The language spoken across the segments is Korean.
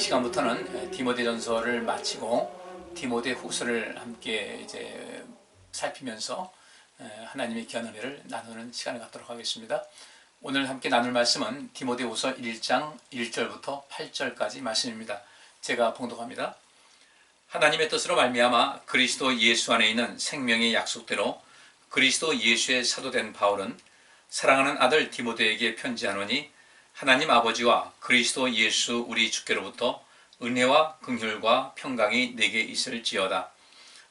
시간부터는 디모데전서를 마치고 디모데후서를 함께 이제 살피면서 하나님의 귀한 은혜를 나누는 시간을 갖도록 하겠습니다. 오늘 함께 나눌 말씀은 디모데후서 1장 1절부터 8절까지 말씀입니다. 제가 봉독합니다. 하나님의 뜻으로 말미암아 그리스도 예수 안에 있는 생명의 약속대로 그리스도 예수의 사도된 바울은 사랑하는 아들 디모데에게 편지하노니 하나님 아버지와 그리스도 예수 우리 주께로부터 은혜와 긍휼과 평강이 내게 있을지어다.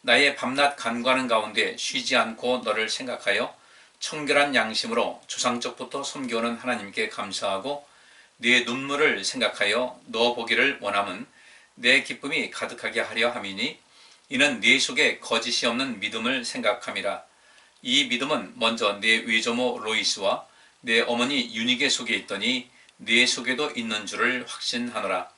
나의 밤낮 간구하는 가운데 쉬지 않고 너를 생각하여 청결한 양심으로 조상적부터 섬겨오는 하나님께 감사하고 내 눈물을 생각하여 너 보기를 원함은 내 기쁨이 가득하게 하려 함이니 이는 네 속에 거짓이 없는 믿음을 생각함이라. 이 믿음은 먼저 내 외조모 로이스와 내 어머니 유니게 속에 있더니 네 속에도 있는 줄을 확신하노라.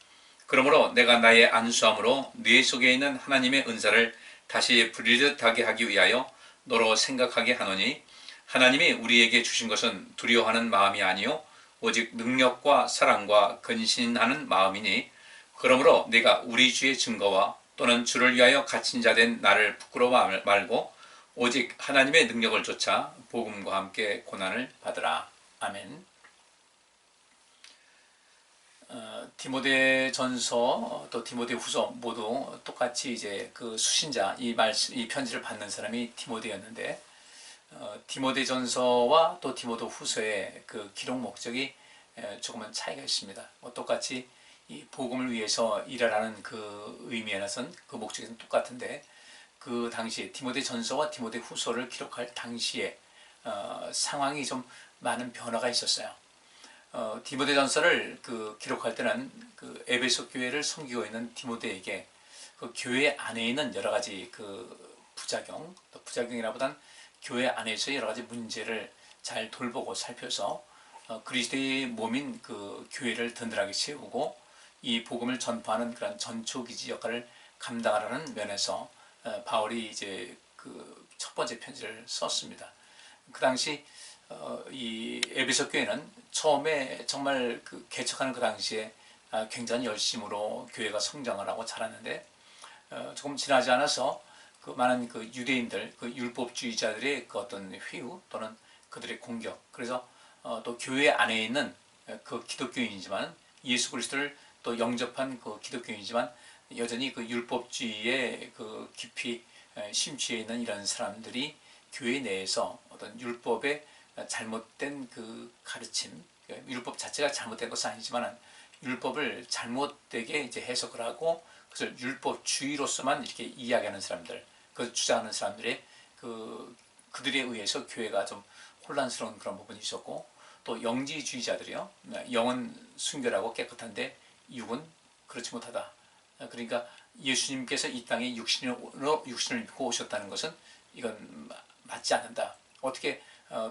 그러므로 내가 나의 안수함으로 네 속에 있는 하나님의 은사를 다시 부리듯 하게 하기 위하여 너로 생각하게 하노니 하나님이 우리에게 주신 것은 두려워하는 마음이 아니요 오직 능력과 사랑과 근신하는 마음이니 그러므로 내가 우리 주의 증거와 또는 주를 위하여 갇힌 자 된 나를 부끄러워 말고 오직 하나님의 능력을 좇아 복음과 함께 고난을 받으라. 아멘. 디모데전서 또 디모데후서 모두 똑같이 이제 그 수신자 이 편지를 받는 사람이 디모데였는데 디모데전서와 또 디모데후서의 그 기록 목적이 조금은 차이가 있습니다. 똑같이 이 복음을 위해서 일하라는 그 의미에서는 그 목적은 똑같은데 그 당시에 디모데전서와 디모데후서를 기록할 당시에 상황이 좀 많은 변화가 있었어요. 디모데전서를 기록할 때는 그 에베소 교회를 섬기고 있는 디모데에게 그 교회 안에 있는 여러 가지 그 부작용이라보단 교회 안에서 여러 가지 문제를 잘 돌보고 살펴서 그리스도의 몸인 그 교회를 든든하게 세우고 이 복음을 전파하는 그런 전초기지 역할을 감당하라는 면에서 바울이 이제 그 첫 번째 편지를 썼습니다. 그 당시 이 에베소 교회는 처음에 정말 그 개척하는 그 당시에 굉장히 열심으로 교회가 성장을 하고 자랐는데 조금 지나지 않아서 그 많은 그 유대인들, 그 율법주의자들의 그 어떤 회유 또는 그들의 공격, 그래서 또 교회 안에 있는 그 기독교인이지만 예수 그리스도를 또 영접한 그 기독교인이지만 여전히 그 율법주의에 그 깊이 심취해 있는 이런 사람들이 교회 내에서 어떤 율법의 잘못된 그 가르침, 율법 자체가 잘못된 것은 아니지만 율법을 잘못되게 이제 해석을 하고 그것을 율법주의로서만 이렇게 이야기하는 사람들, 그 주장하는 사람들의 그들에 의해서 교회가 좀 혼란스러운 그런 부분이 있었고 또 영지주의자들이요, 영은 순결하고 깨끗한데 육은 그렇지 못하다. 그러니까 예수님께서 이 땅에 육신을 입고 오셨다는 것은 이건 맞지 않는다. 어떻게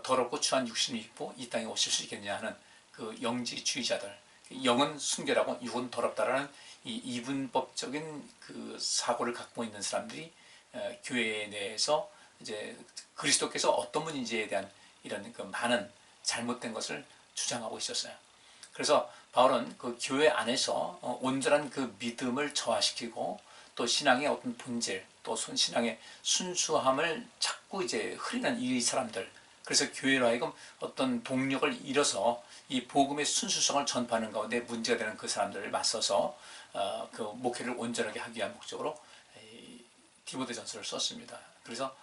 더럽고 추한 육신을 입고 이 땅에 오실 수 있겠냐 하는 그 영지주의자들, 영은 순결하고 육은 더럽다라는 이 이분법적인 그 사고를 갖고 있는 사람들이 교회 내에서 이제 그리스도께서 어떤 분인지에 대한 이런 그 많은 잘못된 것을 주장하고 있었어요. 그래서 바울은 그 교회 안에서 온전한 그 믿음을 저하시키고 또 신앙의 어떤 본질, 또 신앙의 순수함을 자꾸 이제 흐리는 이 사람들, 그래서 교회로 하여금 어떤 동력을 잃어서 이 복음의 순수성을 전파하는 가운데 문제가 되는 그 사람들을 맞서서 그 목회를 온전하게 하기 위한 목적으로 디모데전서를 썼습니다. 그래서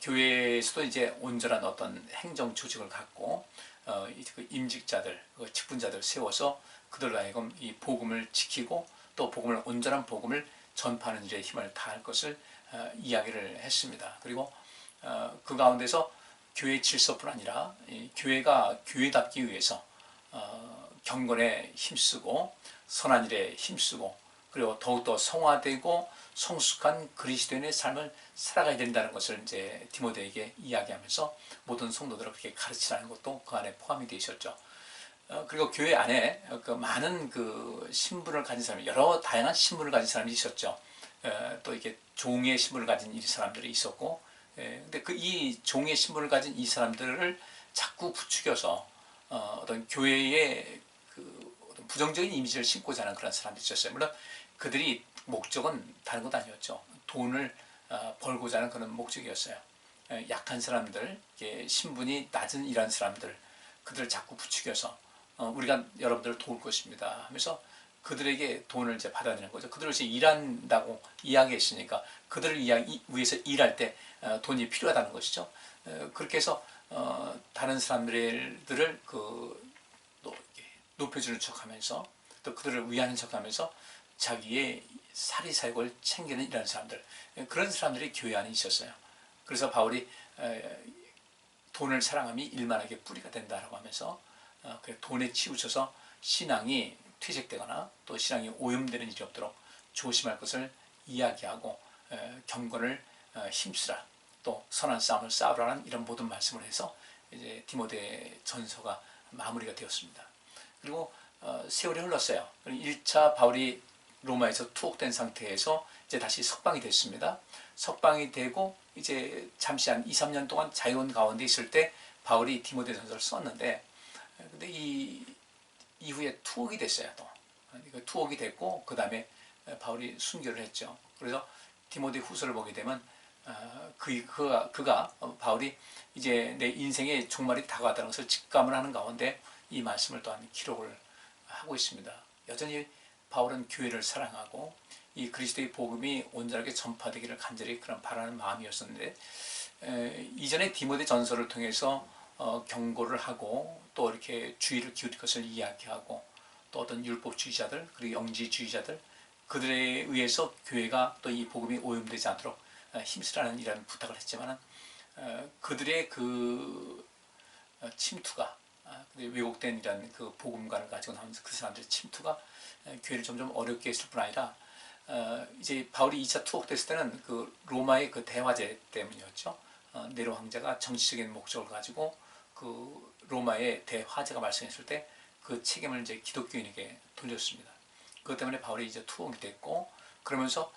교회에서도 이제 온전한 어떤 행정 조직을 갖고 그 임직자들, 그 직분자들 세워서 그들로 하여금 이 복음을 지키고 또 온전한 복음을 전파하는 일에 힘을 다할 것을 이야기를 했습니다. 그리고 그 가운데서 교회 질서뿐 아니라 교회가 교회답기 위해서 경건에 힘쓰고 선한 일에 힘쓰고 그리고 더욱더 성화되고 성숙한 그리스도인의 삶을 살아가야 된다는 것을 이제 디모데에게 이야기하면서 모든 성도들을 그렇게 가르치라는 것도 그 안에 포함이 되어 있었죠. 그리고 교회 안에 그 많은 그 신분을 가진 사람이, 여러 다양한 신분을 가진 사람이 있었죠. 또 이렇게 종의 신분을 가진 이 사람들이 있었고, 근데 이 종의 신분을 가진 이 사람들을 자꾸 부추겨서 어떤 교회의 그 부정적인 이미지를 심고자 하는 그런 사람들이 있었어요. 물론 그들이 목적은 다른 것 아니었죠. 돈을 벌고자 하는 그런 목적이었어요. 약한 사람들, 신분이 낮은 이런 사람들, 그들을 자꾸 부추겨서 우리가 여러분들을 도울 것입니다 하면서 그들에게 돈을 이제 받아내는 거죠. 그들을 이제 일한다고 이야기했으니까 그들을 위해서 일할 때 돈이 필요하다는 것이죠. 그렇게 해서 다른 사람들을 또 높여주는 척하면서 또 그들을 위하는 척하면서 자기의 사리사욕을 챙기는 이런 사람들, 그런 사람들이 교회 안에 있었어요. 그래서 바울이 돈을 사랑함이 일만하게 뿌리가 된다라고 하면서 돈에 치우쳐서 신앙이 퇴색되거나 또 신앙이 오염되는 일이 없도록 조심할 것을 이야기하고 경건을 힘쓰라, 또 선한 싸움을 싸우라는 이런 모든 말씀을 해서 이제 디모데 전서가 마무리가 되었습니다. 그리고 세월이 흘렀어요. 1차 바울이 로마에서 투옥된 상태에서 이제 다시 석방이 됐습니다. 석방이 되고 이제 잠시 한 2, 3년 동안 자유로운 가운데 있을 때 바울이 디모데 전서를 썼는데, 근데 이 이후에 투옥이 됐어요. 또 투옥이 됐고 그 다음에 바울이 순교를 했죠. 그래서 디모데 후서를 보게 되면 그가 바울이 이제 내 인생의 종말이 다가왔다는 것을 직감을 하는 가운데 이 말씀을 또한 기록을 하고 있습니다. 여전히 바울은 교회를 사랑하고 이 그리스도의 복음이 온전하게 전파되기를 간절히 그런 바라는 마음이었었는데, 이전에 디모데 전서를 통해서 경고를 하고 또 이렇게 주의를 기울일 것을 이야기하고 또 어떤 율법주의자들 그리고 영지주의자들 그들에 의해서 교회가 또 이 복음이 오염되지 않도록 힘쓰라는 이런 부탁을 했지만 그들의 그 침투가 왜곡된 이런 그 복음관을 가지고 나오면서 그 사람들의 침투가 교회를 점점 어렵게 했을 뿐 아니라 이제 바울이 2차 투옥됐을 때는 그 로마의 그 대화제 때문이었죠. 네로 황제가 정치적인 목적을 가지고 그 로마의 대화제가 발생했을 때 그 책임을 이제 기독교인에게 돌렸습니다. 그것 때문에 바울이 이제 투옥이 됐고, 그러면서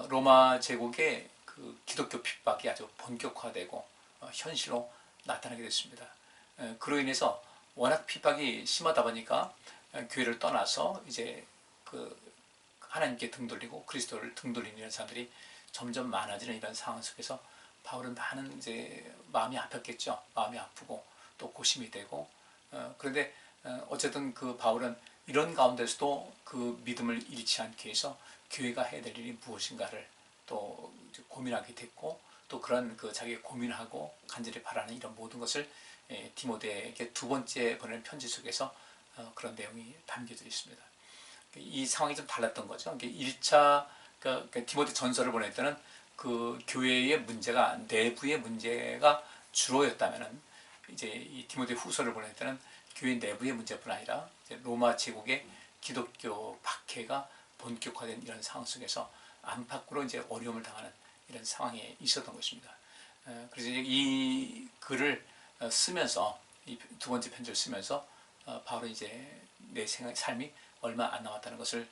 로마 제국의 그 기독교 핍박이 아주 본격화되고 현실로 나타나게 됐습니다. 그로 인해서 워낙 핍박이 심하다 보니까 교회를 떠나서 이제 그 하나님께 등 돌리고 그리스도를 등 돌리는 이런 사람들이 점점 많아지는 이런 상황 속에서 바울은 많은 이제 마음이 아팠겠죠. 마음이 아프고 또 고심이 되고, 그런데 어쨌든 그 바울은 이런 가운데서도 그 믿음을 잃지 않게 해서 교회가 해야 될 일이 무엇인가를 또 고민하게 됐고, 또 그런 그 자기가 고민하고 간절히 바라는 이런 모든 것을 디모데에게 두 번째 보내는 편지 속에서 그런 내용이 담겨져 있습니다. 이 상황이 좀 달랐던 거죠. 1차 디모데 전서를 보낼 때는 그 교회의 문제가 내부의 문제가 주로였다면은 이제 이 디모데 후서를 보낼 때는 교회 내부의 문제뿐 아니라 이제 로마 제국의 기독교 박해가 본격화된 이런 상황 속에서 안팎으로 이제 어려움을 당하는 이런 상황에 있었던 것입니다. 그래서 이제 이 글을 쓰면서 이 두 번째 편지를 쓰면서 바울은 이제 내 삶이 얼마 안 남았다는 것을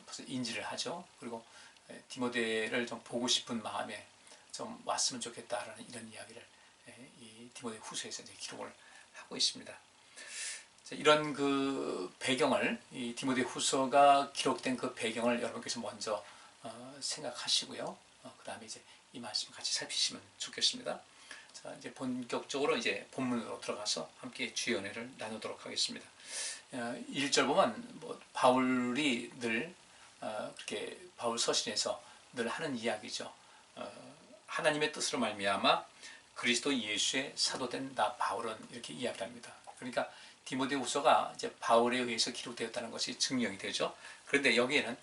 벌써 인지를 하죠. 그리고 디모데를 좀 보고 싶은 마음에 좀 왔으면 좋겠다라는 이런 이야기를 이 디모데 후서에서 이제 기록을 하고 있습니다. 이런 그 배경을, 이 디모데 후서가 기록된 그 배경을 여러분께서 먼저 생각하시고요. 그 다음에 이제 이 말씀 같이 살피시면 좋겠습니다. 자, 이제 본격적으로 이제 본문으로 들어가서 함께 주의 은혜를 나누도록 하겠습니다. 1절 보면 뭐 바울이 늘 그렇게 바울 서신에서 늘 하는 이야기죠. 하나님의 뜻으로 말미암아 그리스도 예수의 사도된 나 바울은 이렇게 이야기합니다. 그러니까 디모데후서가 이제 바울에 의해서 기록되었다는 것이 증명이 되죠. 그런데 여기에는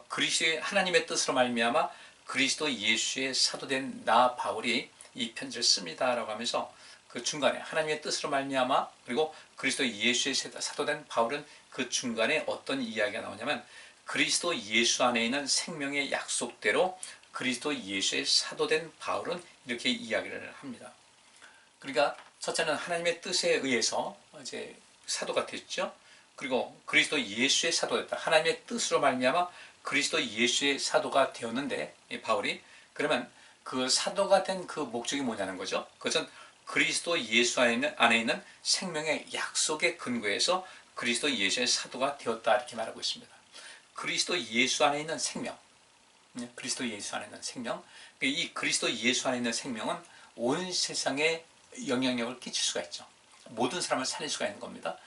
그리스도의 하나님의 뜻으로 말미암아 그리스도 예수의 사도된 나 바울이 이 편지를 씁니다라고 하면서 그 중간에 하나님의 뜻으로 말미암아 그리고 그리스도 예수의 사도된 바울은 그 중간에 어떤 이야기가 나오냐면 그리스도 예수 안에 있는 생명의 약속대로 그리스도 예수의 사도된 바울은 이렇게 이야기를 합니다. 그러니까 첫째는 하나님의 뜻에 의해서 이제 사도가 됐죠. 그리고 그리스도 예수의 사도가 됐다. 하나님의 뜻으로 말미암아 그리스도 예수의 사도가 되었는데 바울이 그러면 그 사도가 된 그 목적이 뭐냐는 거죠. 그것은 그리스도 예수 안에 있는 생명의 약속에 근거해서 그리스도 예수의 사도가 되었다 이렇게 말하고 있습니다. 그리스도 예수 안에 있는 생명, 그리스도 예수 안에 있는 생명, 이 그리스도 예수 안에 있는 생명은 온 세상에 영향력을 끼칠 수가 있죠. 모든 사람을 살릴 수가 있는 겁니다.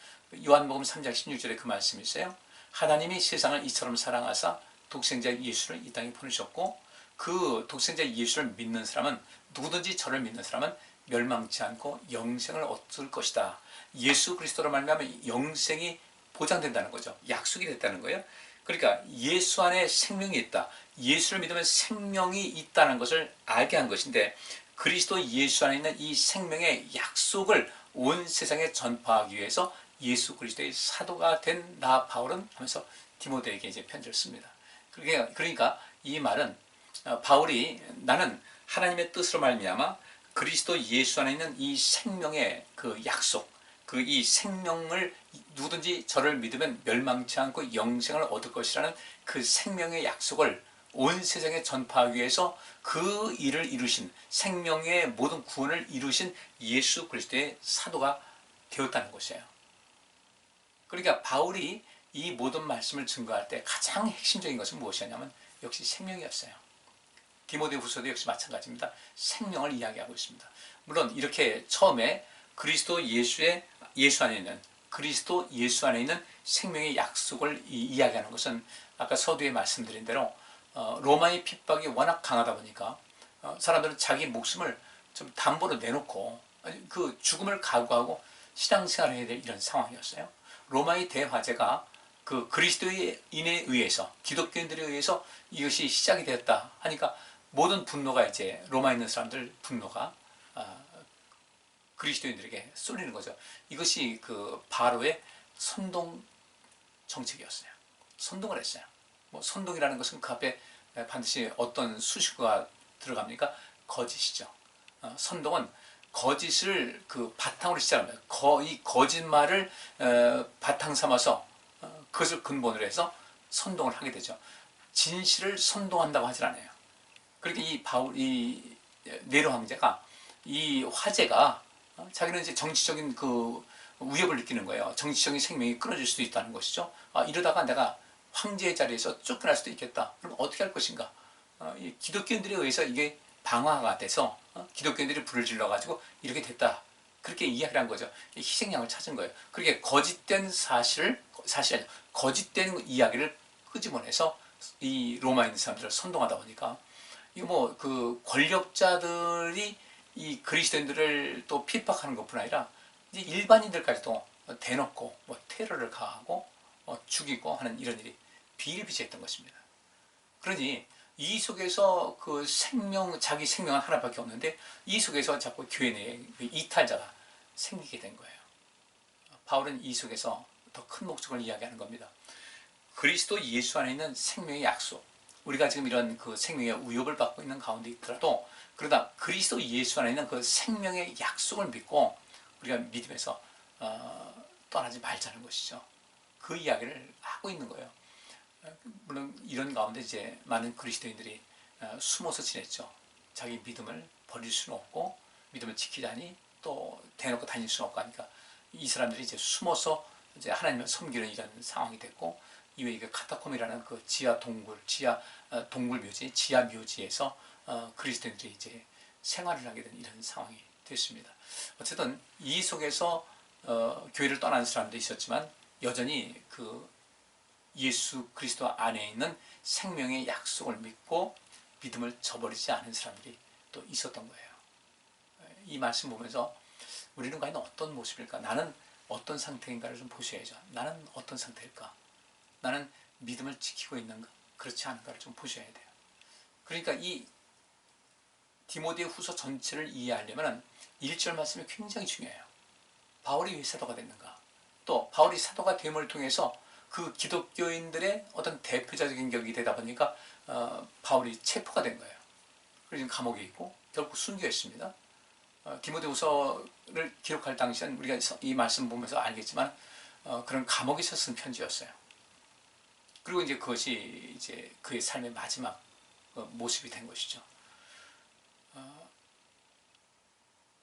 요한복음 3장 16절에 그 말씀이 있어요. 하나님이 세상을 이처럼 사랑하사 독생자 예수를 이 땅에 보내셨고 그 독생자 예수를 믿는 사람은 누구든지 저를 믿는 사람은 멸망치 않고 영생을 얻을 것이다. 예수 그리스도로 말미암아 영생이 보장된다는 거죠. 약속이 됐다는 거예요. 그러니까 예수 안에 생명이 있다. 예수를 믿으면 생명이 있다는 것을 알게 한 것인데 그리스도 예수 안에 있는 이 생명의 약속을 온 세상에 전파하기 위해서 예수 그리스도의 사도가 된 나 바울은 하면서 디모데에게 이제 편지를 씁니다. 그러니까 이 말은 바울이 나는 하나님의 뜻으로 말미암아 그리스도 예수 안에 있는 이 생명의 그 약속, 그 이 생명을 누구든지 저를 믿으면 멸망치 않고 영생을 얻을 것이라는 그 생명의 약속을 온 세상에 전파하기 위해서 그 일을 이루신 생명의 모든 구원을 이루신 예수 그리스도의 사도가 되었다는 것이에요. 그러니까 바울이 이 모든 말씀을 증거할 때 가장 핵심적인 것은 무엇이었냐면 역시 생명이었어요. 디모데후서도 역시 마찬가지입니다. 생명을 이야기하고 있습니다. 물론 이렇게 처음에 그리스도 예수 안에 있는 그리스도 예수 안에 있는 생명의 약속을 이야기하는 것은 아까 서두에 말씀드린 대로 로마의 핍박이 워낙 강하다 보니까 사람들은 자기 목숨을 좀 담보로 내놓고 그 죽음을 각오하고 신앙생활을 해야 될 이런 상황이었어요. 로마의 대화제가 그 그리스도인에 의해서 기독교인들에 의해서 이것이 시작이 되었다 하니까 모든 분노가 이제 로마에 있는 사람들 분노가 그리스도인들에게 쏠리는 거죠. 이것이 그 바로의 선동 정책이었어요. 선동을 했어요. 뭐 선동이라는 것은 그 앞에 반드시 어떤 수식어가 들어갑니까? 거짓이죠. 선동은 거짓을 그 바탕으로 시작합니다. 이 거짓말을 바탕 삼아서 그것을 근본으로 해서 선동을 하게 되죠. 진실을 선동한다고 하질 않아요. 그렇게 이 네로 황제가 이 화제가 자기는 이제 정치적인 그 위협을 느끼는 거예요. 정치적인 생명이 끊어질 수도 있다는 것이죠. 이러다가 내가 황제의 자리에서 쫓겨날 수도 있겠다. 그럼 어떻게 할 것인가? 이 기독교인들에 의해서 이게 방화가 돼서 기독교인들이 불을 질러가지고 이렇게 됐다. 그렇게 이야기를 한 거죠. 희생양을 찾은 거예요. 그렇게 거짓된 사실이 아니라 거짓된 이야기를 끄집어내서 이 로마에 있는 사람들을 선동하다 보니까 이거 뭐 그 권력자들이 이 그리스도인들을 또 핍박하는 것뿐 아니라 이제 일반인들까지도 대놓고 뭐 테러를 가하고 죽이고 하는 이런 일이 비일비재했던 것입니다. 그러니 이 속에서 그 자기 생명은 하나밖에 없는데 이 속에서 자꾸 교회 내에 이탈자가 생기게 된 거예요. 바울은 이 속에서 더 큰 목적을 이야기하는 겁니다. 그리스도 예수 안에 있는 생명의 약속. 우리가 지금 이런 그 생명의 위협을 받고 있는 가운데 있더라도 그러다 그리스도 예수 안에 있는 그 생명의 약속을 믿고 우리가 믿음에서 떠나지 말자는 것이죠. 그 이야기를 하고 있는 거예요. 물론 이런 가운데 이제 많은 그리스도인들이 숨어서 지냈죠. 자기 믿음을 버릴 수는 없고 믿음을 지키자니 또 대놓고 다닐 수는 없고 하니까 이 사람들이 이제 숨어서 이제 하나님을 섬기는 이런 상황이 됐고 이외에 그 카타콤이라는 그 지하 동굴 묘지, 지하 묘지에서 그리스도인들이 이제 생활을 하게 된 이런 상황이 됐습니다. 어쨌든 이 속에서 교회를 떠난 사람도 있었지만 여전히 그 예수 그리스도 안에 있는 생명의 약속을 믿고 믿음을 저버리지 않은 사람들이 또 있었던 거예요. 이 말씀 보면서 우리는 과연 어떤 모습일까? 나는 어떤 상태인가를 좀 보셔야죠. 나는 어떤 상태일까? 나는 믿음을 지키고 있는가? 그렇지 않은가를 좀 보셔야 돼요. 그러니까 이 디모데 후서 전체를 이해하려면 1절 말씀이 굉장히 중요해요. 바울이 왜 사도가 됐는가? 또 바울이 사도가 됨을 통해서 그 기독교인들의 어떤 대표자적인 격이 되다 보니까 바울이 체포가 된 거예요. 그래서 지금 감옥에 있고 결국 순교했습니다. 디모데후서를 기록할 당시엔 우리가 이 말씀 보면서 알겠지만 그런 감옥에서 쓴 편지였어요. 그리고 이제 그것이 이제 그의 삶의 마지막 모습이 된 것이죠.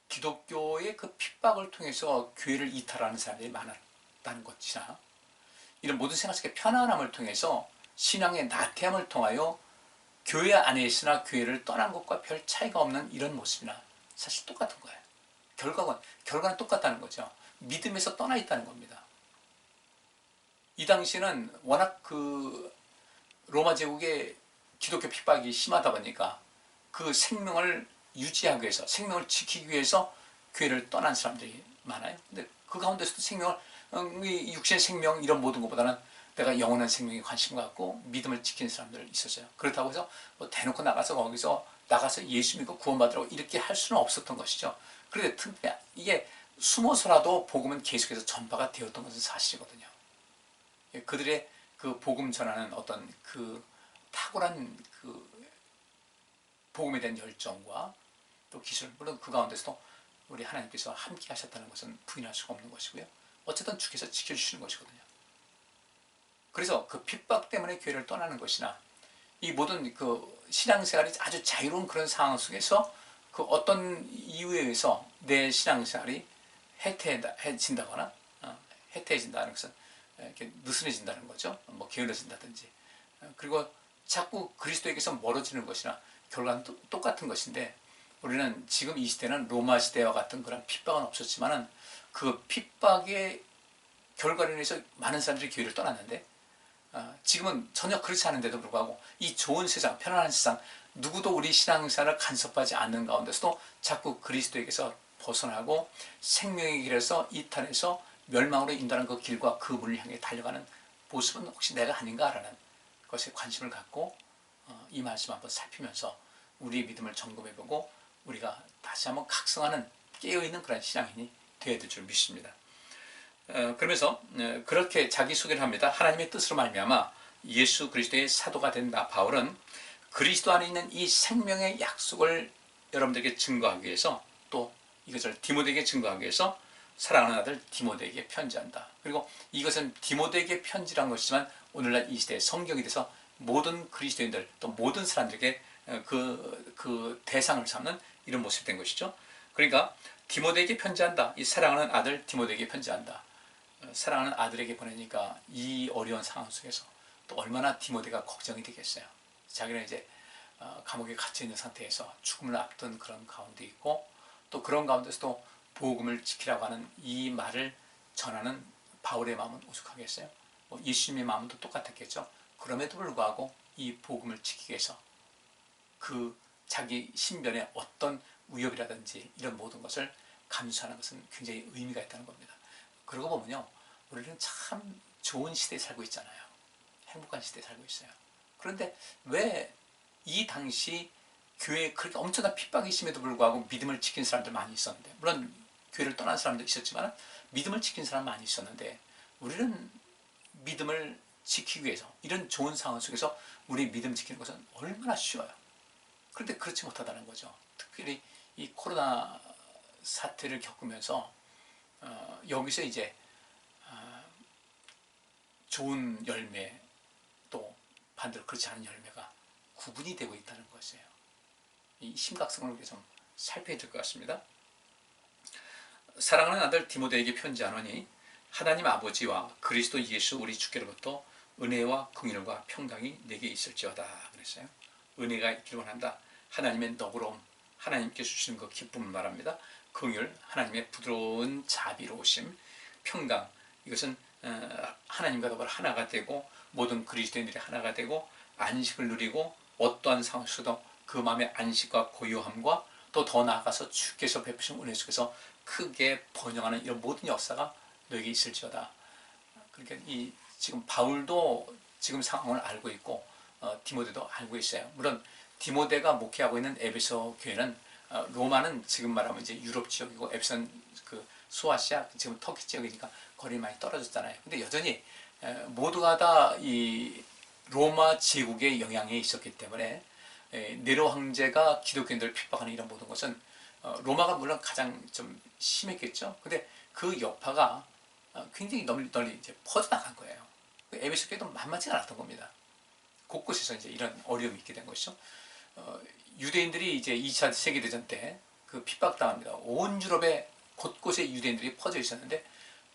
기독교의 그 핍박을 통해서 교회를 이탈하는 사람들이 많아요. 똑같다는 것이나 이런 모든 생활 속의 편안함을 통해서 신앙의 나태함을 통하여 교회 안에 있으나 교회를 떠난 것과 별 차이가 없는 이런 모습이나 사실 똑같은 거예요. 결과는 똑같다는 거죠. 믿음에서 떠나 있다는 겁니다. 이 당시에는 워낙 그 로마 제국의 기독교 핍박이 심하다 보니까 그 생명을 유지하기 위해서, 생명을 지키기 위해서 교회를 떠난 사람들이 많아요. 근데 그 가운데서도 이 육신의 생명 이런 모든 것보다는 내가 영원한 생명에 관심 갖고 믿음을 지키는 사람들 있었어요. 그렇다고 해서 뭐 대놓고 거기서 나가서 예수 믿고 구원받으라고 이렇게 할 수는 없었던 것이죠. 그런데 이게 숨어서라도 복음은 계속해서 전파가 되었던 것은 사실이거든요. 그들의 그 복음 전하는 어떤 그 탁월한 그 복음에 대한 열정과 또 기술, 물론 그 가운데서도 우리 하나님께서 함께 하셨다는 것은 부인할 수가 없는 것이고요. 어쨌든 주께서 지켜주시는 것이거든요. 그래서 그 핍박 때문에 교회를 떠나는 것이나 이 모든 그 신앙생활이 아주 자유로운 그런 상황 속에서 그 어떤 이유에 의해서 내 신앙생활이 해태해진다거나 해태해진다는 것은 이렇게 느슨해진다는 거죠. 뭐 게을러진다든지. 그리고 자꾸 그리스도에게서 멀어지는 것이나 결과는 똑같은 것인데 우리는 지금 이 시대는 로마 시대와 같은 그런 핍박은 없었지만은 그 핍박의 결과로 인해서 많은 사람들이 교회를 떠났는데 지금은 전혀 그렇지 않은데도 불구하고 이 좋은 세상, 편안한 세상, 누구도 우리 신앙생활을 간섭하지 않는 가운데서도 자꾸 그리스도에게서 벗어나고 생명의 길에서 이탈해서 멸망으로 인도하는 그 길과 그 문을 향해 달려가는 모습은 혹시 내가 아닌가라는 것에 관심을 갖고 이 말씀 한번 살피면서 우리의 믿음을 점검해보고 우리가 다시 한번 각성하는 깨어있는 그런 신앙인이 되어야 될 줄 믿습니다. 그러면서 그렇게 자기소개를 합니다. 하나님의 뜻으로 말미암아 예수 그리스도의 사도가 된다. 바울은 그리스도 안에 있는 이 생명의 약속을 여러분들에게 증거하기 위해서 또 이것을 디모데에게 증거하기 위해서 사랑하는 아들 디모데에게 편지한다. 그리고 이것은 디모데에게 편지란 것이지만 오늘날 이 시대에 성경이 돼서 모든 그리스도인들 또 모든 사람들에게 그 대상을 삼는 이런 모습이 된 것이죠. 그러니까 디모데에게 편지한다. 이 사랑하는 아들 디모데에게 편지한다. 사랑하는 아들에게 보내니까 이 어려운 상황 속에서 또 얼마나 디모데가 걱정이 되겠어요. 자기는 이제 감옥에 갇혀 있는 상태에서 죽음을 앞둔 그런 가운데 있고 또 그런 가운데서도 복음을 지키라고 하는 이 말을 전하는 바울의 마음은 오죽하겠어요? 예수님의 마음도 똑같았겠죠. 그럼에도 불구하고 이 복음을 지키기 위해서 그 자기 신변에 어떤 위협이라든지 이런 모든 것을 감수하는 것은 굉장히 의미가 있다는 겁니다. 그러고 보면요, 우리는 참 좋은 시대에 살고 있잖아요. 행복한 시대에 살고 있어요. 그런데 왜 이 당시 교회에 그렇게 엄청난 핍박이 있음에도 불구하고 믿음을 지킨 사람들 많이 있었는데, 물론 교회를 떠난 사람도 있었지만 믿음을 지킨 사람 많이 있었는데, 우리는 믿음을 지키기 위해서 이런 좋은 상황 속에서 우리 믿음 지키는 것은 얼마나 쉬워요. 그런데 그렇지 못하다는 거죠. 특별히 이 코로나 사태를 겪으면서 여기서 이제 좋은 열매 또 반대로 그렇지 않은 열매가 구분이 되고 있다는 것이에요. 이 심각성을 우리가 좀 살펴야 될 것 같습니다. 사랑하는 아들 디모데에게 편지하노니 하나님 아버지와 그리스도 예수 우리 주께로부터 은혜와 긍휼과 평강이 내게 있을지어다 그랬어요. 은혜가 있기를 원한다. 하나님의 너그러움, 하나님께 주시는 그 기쁨을 말합니다. 긍휼, 하나님의 부드러운 자비로우심, 평강, 이것은 하나님과 더불어 하나가 되고 모든 그리스도인들이 하나가 되고 안식을 누리고 어떠한 상황 속에서도 그 마음의 안식과 고요함과 또 더 나아가서 주께서 베푸신 은혜 속에서 크게 번영하는 이런 모든 역사가 너에게 있을지어다. 그러니까 지금 바울도 지금 상황을 알고 있고 디모데도 알고 있어요. 물론 디모데가 목회하고 있는 에베소 교회는 로마는 지금 말하면 이제 유럽 지역이고 에베소는 그 소아시아 지금 터키 지역이니까 거리가 많이 떨어졌잖아요. 근데 여전히 모두가 다 이 로마 제국의 영향에 있었기 때문에 네로 황제가 기독교인들을 핍박하는 이런 모든 것은 로마가 물론 가장 좀 심했겠죠. 근데 그 여파가 굉장히 널리 이제 퍼져나간 거예요. 에베소 교회도 만만치 않았던 겁니다. 곳곳에서 이제 이런 어려움이 있게 된 것이죠. 유대인들이 이제 2차 세계대전 때 그 핍박당합니다. 온 유럽에 곳곳에 유대인들이 퍼져 있었는데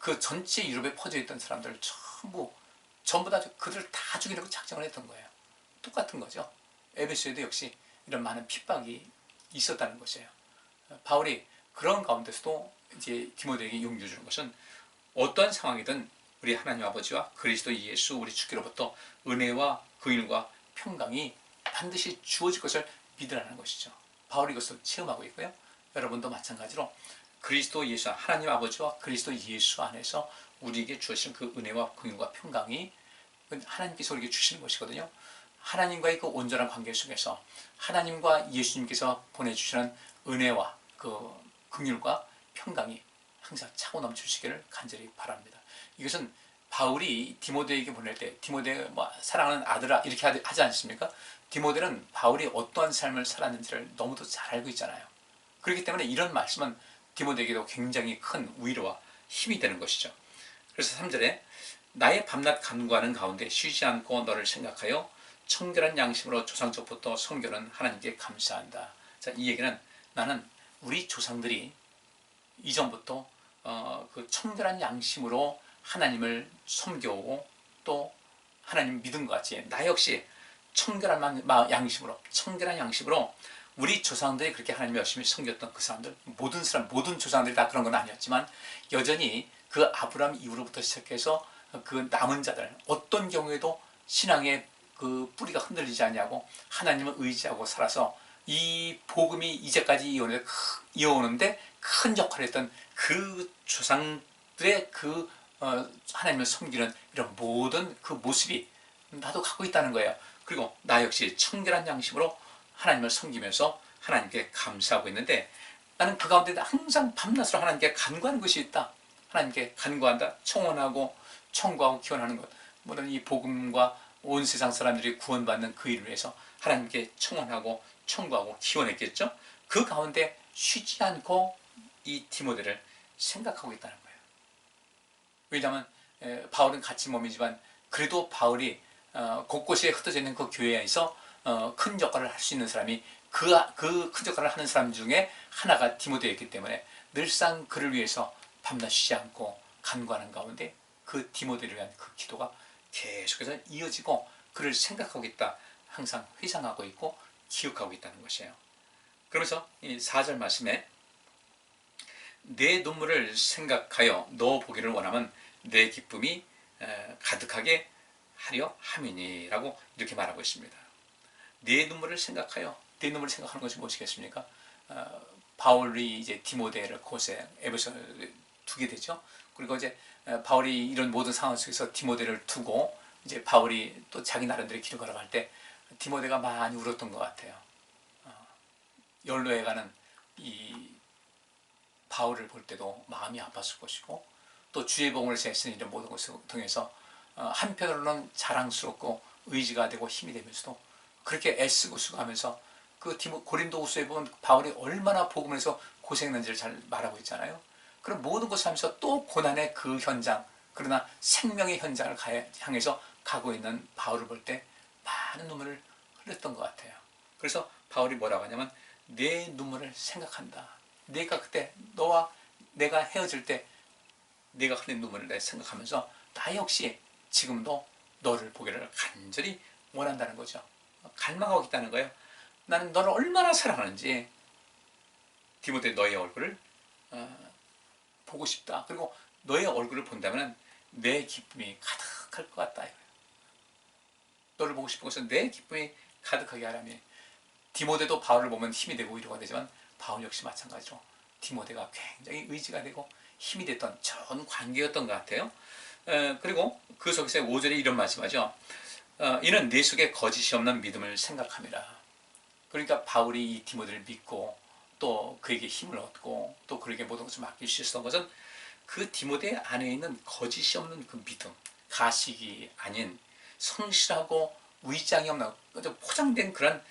그 전체 유럽에 퍼져 있던 사람들 전부 다 그들을 다 죽이려고 작정을 했던 거예요. 똑같은 거죠. 에베소에도 역시 이런 많은 핍박이 있었다는 것이에요. 바울이 그런 가운데서도 이제 디모데에게 용기를 주는 것은 어떠한 상황이든 우리 하나님 아버지와 그리스도 예수 우리 주께로부터 은혜와 긍휼과 평강이 반드시 주어질 것을 믿으라는 것이죠. 바울이 이것을 체험하고 있고요. 여러분도 마찬가지로 그리스도 예수, 하나님 아버지와 그리스도 예수 안에서 우리에게 주어진 그 은혜와 긍휼과 평강이 하나님께서 우리에게 주시는 것이거든요. 하나님과의 그 온전한 관계 속에서 하나님과 예수님께서 보내주시는 은혜와 그 긍휼과 평강이 항상 차고 넘치시기를 간절히 바랍니다. 이것은 바울이 디모데에게 보낼 때 디모데 사랑하는 아들아 이렇게 하지 않습니까? 디모데는 바울이 어떠한 삶을 살았는지를 너무도 잘 알고 있잖아요. 그렇기 때문에 이런 말씀은 디모데에게도 굉장히 큰 위로와 힘이 되는 것이죠. 그래서 3절에 나의 밤낮 간구하는 가운데 쉬지 않고 너를 생각하여 청결한 양심으로 조상적부터 섬겨는 하나님께 감사한다. 자, 이 얘기는 나는 우리 조상들이 이전부터 그 청결한 양심으로 하나님을 섬겨오고 또 하나님 믿은 것 같이 나 역시 청결한 양심으로 우리 조상들이 그렇게 하나님을 열심히 섬겼던 그 사람들 모든 조상들이 다 그런 건 아니었지만 여전히 그 아브라함 이후로부터 시작해서 그 남은 자들 어떤 경우에도 신앙의 그 뿌리가 흔들리지 않냐고 하나님을 의지하고 살아서 이 복음이 이제까지 이어오는데 큰 역할을 했던 그 조상들의 그 하나님을 섬기는 이런 모든 그 모습이 나도 갖고 있다는 거예요. 그리고 나 역시 청결한 양심으로 하나님을 섬기면서 하나님께 감사하고 있는데 나는 그 가운데 항상 밤낮으로 하나님께 간구하는 것이 있다. 하나님께 간구한다. 청원하고 청구하고 기원하는 것. 모든 이 복음과 온 세상 사람들이 구원받는 그 일을 위해서 하나님께 청원하고 청구하고 기원했겠죠. 그 가운데 쉬지 않고 이 디모데를 생각하고 있다는 거예요. 왜냐하면 바울은 같이 몸이지만 그래도 바울이 곳곳에 흩어져 있는 그 교회에서 큰 역할을 할 수 있는 사람이 그 큰 역할을 하는 사람 중에 하나가 디모데였기 때문에 늘상 그를 위해서 밤낮 쉬지 않고 간구하는 가운데 그 디모데를 위한 그 기도가 계속해서 이어지고 그를 생각하고 있다. 항상 회상하고 있고 기억하고 있다는 것이에요. 그러면서 이 4절 말씀에 내 눈물을 생각하여 너 보기를 원하면 내 기쁨이 가득하게 하려 함이니라고 이렇게 말하고 있습니다. 내 눈물을 생각하여 내 눈물을 생각하는 것이 무엇이겠습니까? 바울이 이제 디모데를 곳에 에베소에 두게 되죠. 그리고 이제 바울이 이런 모든 상황 속에서 디모데를 두고 이제 바울이 또 자기 나름대로 길을 걸어갈 때 디모데가 많이 울었던 것 같아요. 연로에 가는 이 바울을 볼 때도 마음이 아팠을 것이고 또 주의 복음을 제시하는 이런 모든 것을 통해서 한편으로는 자랑스럽고 의지가 되고 힘이 되면서도 그렇게 애쓰고 수고하면서 그 고린도후서에 보면 바울이 얼마나 복음에서 고생했는지를 잘 말하고 있잖아요. 그런 모든 것을 하면서 또 고난의 그 현장 그러나 생명의 현장을 향해서 가고 있는 바울을 볼 때 많은 눈물을 흘렸던 것 같아요. 그래서 바울이 뭐라고 하냐면 내 눈물을 생각한다. 내가 그때 너와 내가 헤어질 때 내가 흘린 눈물을 내가 생각하면서 나 역시 지금도 너를 보기를 간절히 원한다는 거죠. 갈망하고 있다는 거예요. 나는 너를 얼마나 사랑하는지 디모데 너의 얼굴을 보고 싶다. 그리고 너의 얼굴을 본다면 내 기쁨이 가득할 것 같다. 너를 보고 싶은 것은 내 기쁨이 가득하게 하라며 디모데도 바울을 보면 힘이 되고 위로가 되지만 바울 역시 마찬가지로 디모데가 굉장히 의지가 되고 힘이 됐던 좋은 관계였던 것 같아요. 그리고 그 속에서 5절에 이런 말씀하죠. 이는 내 속에 거짓이 없는 믿음을 생각함이라. 그러니까 바울이 이 디모데를 믿고 또 그에게 힘을 얻고 또 그에게 모든 것을 맡길 수 있었던 것은 그 디모데 안에 있는 거짓이 없는 그 믿음, 가식이 아닌 성실하고 위장이 없는 포장된 그런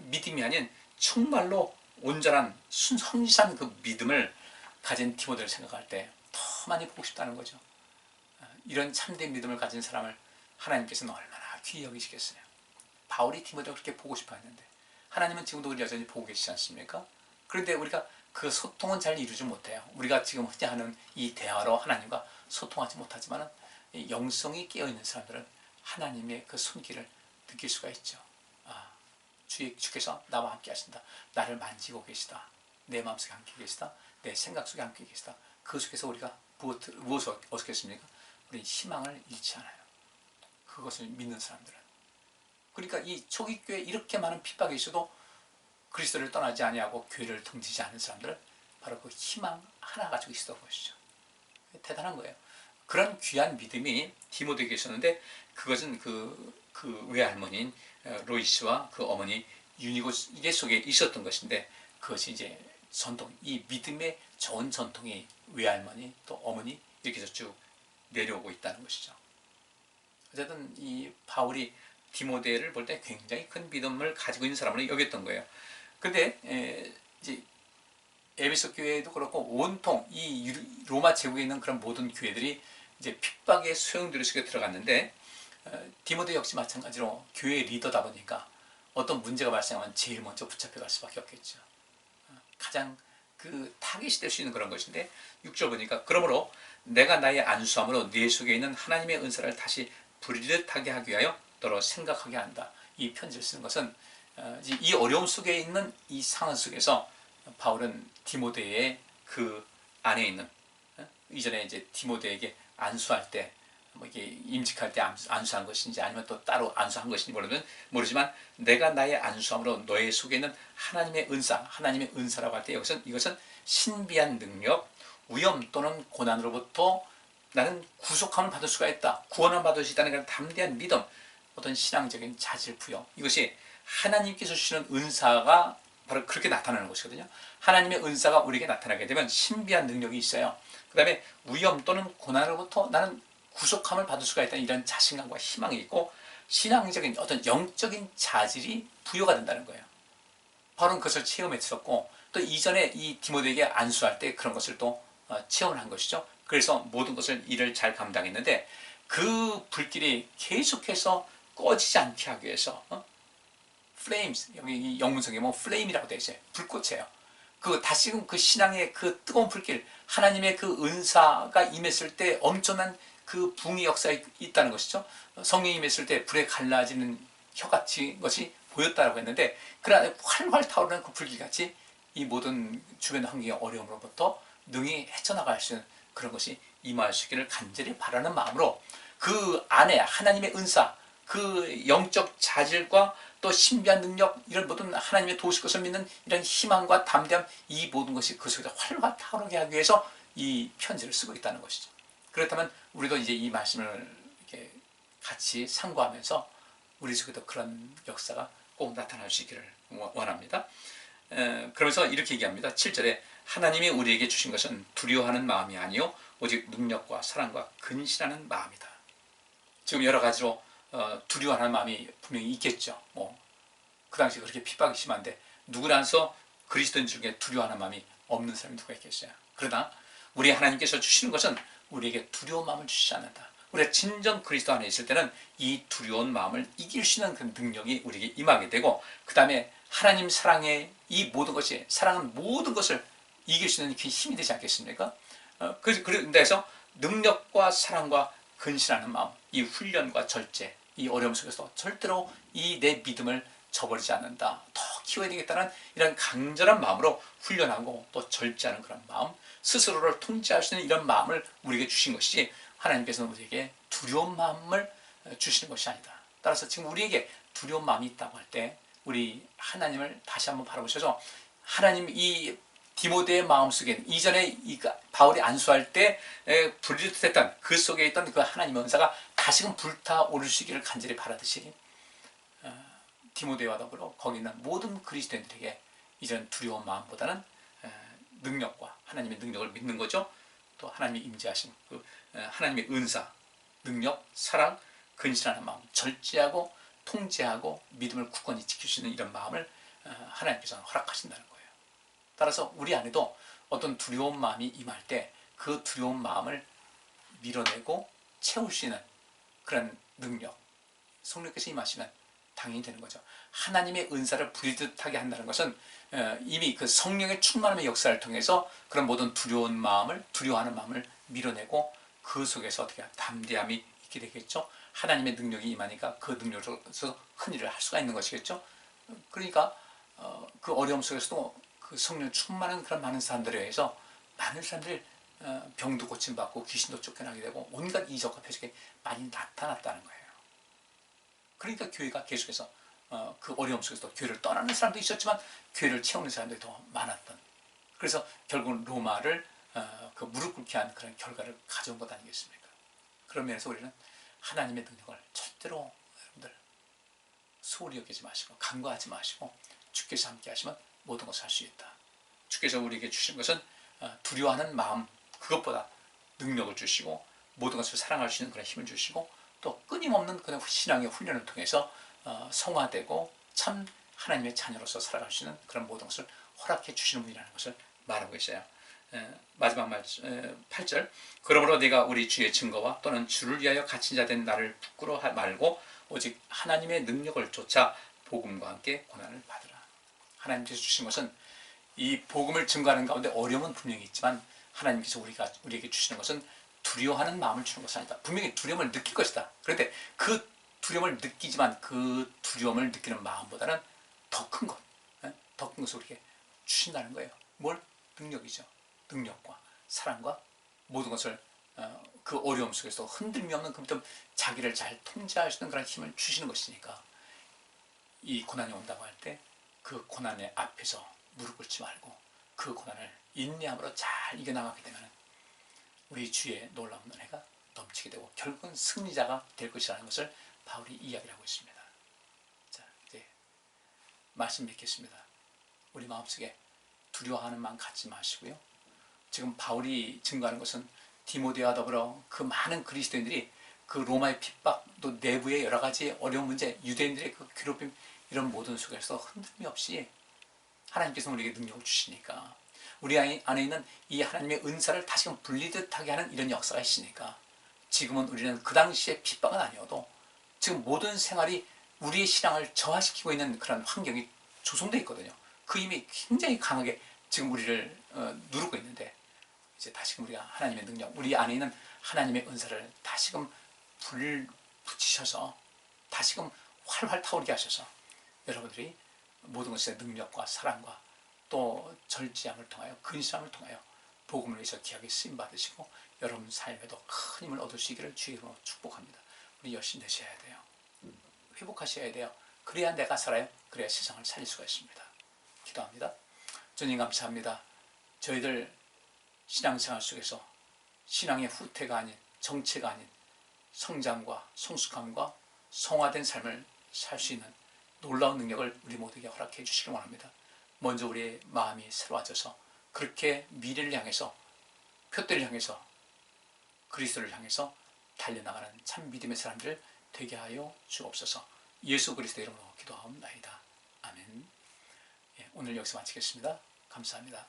믿음이 아닌 정말로 온전한 성실한 그 믿음을 가진 디모데를 생각할 때 더 많이 보고 싶다는 거죠. 이런 참된 믿음을 가진 사람을 하나님께서는 얼마나 귀히 여기시겠어요. 바울이 디모데를 그렇게 보고 싶어 했는데 하나님은 지금도 우리 여전히 보고 계시지 않습니까? 그런데 우리가 그 소통은 잘 이루지 못해요. 우리가 지금 흔히 하는 이 대화로 하나님과 소통하지 못하지만 영성이 깨어있는 사람들은 하나님의 그 손길을 느낄 수가 있죠. 아, 주께서 나와 함께 하신다. 나를 만지고 계시다. 내 마음속에 함께 계시다. 내 생각 속에 함께 계시다. 그 속에서 우리가 무엇을 얻겠습니까? 우리는 희망을 잃지 않아요. 그것을 믿는 사람들은. 그러니까 이 초기교회에 이렇게 많은 핍박이 있어도 그리스도를 떠나지 아니하고 교회를 등지지 않은 사람들은 바로 그 희망 하나 가지고 있었던 것이죠. 대단한 거예요. 그런 귀한 믿음이 디모데에게 있었는데 그것은 그 외할머니인 로이스와 그 어머니 유니고의 속에 있었던 것인데 그것이 이제 전통, 이 믿음의 좋은 전통이 외할머니 또 어머니 이렇게 해서 쭉 내려오고 있다는 것이죠. 어쨌든 이 바울이 디모데를 볼 때 굉장히 큰 믿음을 가지고 있는 사람으로 여겼던 거예요. 근데 이제 에베소 교회도 그렇고 온통 이 로마 제국에 있는 그런 모든 교회들이 이제 핍박의 소용돌이 속에 들어갔는데 디모데 역시 마찬가지로 교회 리더다 보니까 어떤 문제가 발생하면 제일 먼저 붙잡혀갈 수밖에 없겠죠. 가장 그 타깃이 될 수 있는 그런 것인데 6절 보니까 그러므로 내가 나의 안수함으로 네 속에 있는 하나님의 은사를 다시 부르듯하게 하기 위하여 너로 생각하게 한다. 이 편지를 쓰는 것은 이 어려움 속에 있는 이 상황 속에서 바울은 디모데의 그 안에 있는 이전에 이제 디모데에게 안수할 때 뭐 이게 임직할 때 안수한 것인지 아니면 또 따로 안수한 것인지 모르지만 내가 나의 안수함으로 너의 속에 있는 하나님의 은사, 하나님의 은사라고 할 때 이것은 신비한 능력, 위험 또는 고난으로부터 나는 구속함을 받을 수가 있다. 구원을 받을 수 있다는 그런 담대한 믿음, 어떤 신앙적인 자질 부여. 이것이 하나님께서 주시는 은사가 바로 그렇게 나타나는 것이거든요. 하나님의 은사가 우리에게 나타나게 되면 신비한 능력이 있어요. 그 다음에 위험 또는 고난으로부터 나는 구속함을 받을 수가 있다는 이런 자신감과 희망이 있고 신앙적인 어떤 영적인 자질이 부여가 된다는 거예요. 바울은 그것을 체험했었고 또 이전에 이 디모데에게 안수할 때 그런 것을 또 체험을 한 것이죠. 그래서 모든 것을 일을 잘 감당했는데 그 불길이 계속해서 꺼지지 않게 하기 위해서 flames, 여기 영문성에 뭐 flame이라고 되어 있어요. 불꽃이에요. 다시금 그 신앙의 그 뜨거운 불길, 하나님의 그 은사가 임했을 때 엄청난 그 붕의 역사가 있다는 것이죠. 성령이 임했을 때 불에 갈라지는 혀같이 것이 보였다고 했는데 그 안에 활활 타오르는 그 불길같이 이 모든 주변 환경의 어려움으로부터 능히 헤쳐나갈 수 있는 그런 것이 임할 수 있기를 간절히 바라는 마음으로 그 안에 하나님의 은사, 그 영적 자질과 또 신비한 능력, 이런 모든 하나님의 도우실 것을 믿는 이런 희망과 담대함, 이 모든 것이 그 속에서 활활 타오르게 하기 위해서 이 편지를 쓰고 있다는 것이죠. 그렇다면 우리도 이제 이 말씀을 이렇게 같이 상고하면서 우리 속에도 그런 역사가 꼭 나타날 수 있기를 원합니다. 그러면서 이렇게 얘기합니다. 7절에 하나님이 우리에게 주신 것은 두려워하는 마음이 아니요 오직 능력과 사랑과 근신하는 마음이다. 지금 여러 가지로 두려워하는 마음이 분명히 있겠죠. 그 당시 그렇게 핍박이 심한데 누구라서 그리스도인 중에 두려워하는 마음이 없는 사람이 누가 있겠어요. 그러나 우리 하나님께서 주시는 것은 우리에게 두려운 마음을 주시지 않는다. 우리가 진정 그리스도 안에 있을 때는 이 두려운 마음을 이길 수 있는 그 능력이 우리에게 임하게 되고 그 다음에 하나님 사랑의 이 모든 것이 사랑은 모든 것을 이길 수 있는 그 힘이 되지 않겠습니까? 그래서 능력과 사랑과 근신하는 마음, 이 훈련과 절제, 이 어려움 속에서 절대로 이 내 믿음을 저버리지 않는다. 더 키워야 되겠다는 이런 강렬한 마음으로 훈련하고 또 절제하는 그런 마음, 스스로를 통제할 수 있는 이런 마음을 우리에게 주신 것이지 하나님께서는 우리에게 두려운 마음을 주시는 것이 아니다. 따라서 지금 우리에게 두려운 마음이 있다고 할 때 우리 하나님을 다시 한번 바라보셔서 하나님 이 디모데의 마음속에 이전에 바울이 안수할 때 불릿했던 그 속에 있던 그 하나님의 은사가 다시금 불타오르시기를 간절히 바라듯이 디모데와 더불어 거기 있는 모든 그리스도인들에게 이전 두려운 마음보다는 능력과 하나님의 능력을 믿는 거죠. 또 하나님의 임재하신 그 하나님의 은사, 능력, 사랑, 근신하는 마음, 절제하고 통제하고 믿음을 굳건히 지킬 수 있는 이런 마음을 하나님께서 허락하신다는 거예요. 따라서 우리 안에도 어떤 두려운 마음이 임할 때 그 두려운 마음을 밀어내고 채울 수 있는 그런 능력, 성령께서 임하시면 당연히 되는 거죠. 하나님의 은사를 부리듯하게 한다는 것은 이미 그 성령의 충만함의 역사를 통해서 그런 모든 두려워하는 마음을 밀어내고 그 속에서 어떻게 담대함이 있게 되겠죠. 하나님의 능력이 임하니까 그 능력으로서 큰 일을 할 수가 있는 것이겠죠. 그러니까 그 어려움 속에서도 그 성령 충만한 그런 많은 사람들에 의해서 많은 사람들이 병도 고침받고 귀신도 쫓겨나게 되고 온갖 이적과 표적이 많이 나타났다는 거예요. 그러니까 교회가 계속해서 그 어려움 속에서도 교회를 떠나는 사람도 있었지만 교회를 채우는 사람들이 더 많았던, 그래서 결국은 로마를 그 무릎 꿇게 한 그런 결과를 가져온 것 아니겠습니까? 그런 면에서 우리는 하나님의 능력을 절대로 여러분들 소홀히 여기지 마시고 간과하지 마시고 주께서 함께 하시면 모든 것을 할 수 있다. 주께서 우리에게 주신 것은 두려워하는 마음, 그것보다 능력을 주시고 모든 것을 사랑할 수 있는 그런 힘을 주시고 또 끊임없는 그런 신앙의 훈련을 통해서 성화되고 참 하나님의 자녀로서 살아갈 수 있는 그런 모든 것을 허락해 주시는 분이라는 것을 말하고 계세요. 마지막 8절, 그러므로 네가 우리 주의 증거와 또는 주를 위하여 갇힌 자 된 나를 부끄러워 말고 오직 하나님의 능력을 쫓아 복음과 함께 고난을 받으라. 하나님께서 주신 것은 이 복음을 증거하는 가운데 어려움은 분명히 있지만 하나님께서 우리에게 주시는 것은 두려워하는 마음을 주는 것이 아니다. 분명히 두려움을 느낄 것이다. 그런데 그 두려움을 느끼지만 그 두려움을 느끼는 마음보다는 더 큰 것, 더 큰 것을 우리에게 주신다는 거예요. 뭘? 능력이죠. 능력과 사랑과 모든 것을 그 어려움 속에서 흔들림이 없는 그 자기를 잘 통제할 수 있는 그런 힘을 주시는 것이니까 이 고난이 온다고 할 때 그 고난의 앞에서 무릎 꿇지 말고 그 고난을 인내함으로 잘 이겨나가게 되면 우리 주의 놀라운 은혜가 넘치게 되고 결국은 승리자가 될 것이라는 것을 바울이 이야기를 하고 있습니다. 자, 이제 말씀 맺겠습니다. 우리 마음속에 두려워하는 마음 갖지 마시고요. 지금 바울이 증거하는 것은 디모데와 더불어 그 많은 그리스도인들이 그 로마의 핍박, 또 내부의 여러 가지 어려운 문제, 유대인들의 그 괴롭힘, 이런 모든 속에서 흔들림이 없이 하나님께서 우리에게 능력을 주시니까 우리 안에 있는 이 하나님의 은사를 다시금 분리듯하게 하는 이런 역사가 있으니까 지금은 우리는 그 당시의 핍박은 아니어도 지금 모든 생활이 우리의 신앙을 저하시키고 있는 그런 환경이 조성되어 있거든요. 그 힘이 굉장히 강하게 지금 우리를 누르고 있는데 이제 다시금 우리가 하나님의 능력, 우리 안에 있는 하나님의 은사를 다시금 불 붙이셔서 다시금 활활 타오르게 하셔서 여러분들이 모든 것의 능력과 사랑과 또 절제함을 통하여 근실함을 통하여 복음을 위해서 귀하게 쓰임받으시고 여러분 삶에도 큰 힘을 얻을 수 있기를 주의 이름으로 축복합니다. 우리 열심히 되셔야 돼요. 회복하셔야 돼요. 그래야 내가 살아요. 그래야 세상을 살릴 수가 있습니다. 기도합니다. 주님 감사합니다. 저희들 신앙생활 속에서 신앙의 후퇴가 아닌 정체가 아닌 성장과 성숙함과 성화된 삶을 살 수 있는 놀라운 능력을 우리 모두에게 허락해 주시길 원합니다. 먼저 우리의 마음이 새로워져서 그렇게 미래를 향해서 표대를 향해서 그리스도를 향해서 달려나가는 참 믿음의 사람들 되게 하여 주옵소서. 예수 그리스도 이름으로 기도하옵나이다. 아멘. 오늘 여기서 마치겠습니다. 감사합니다.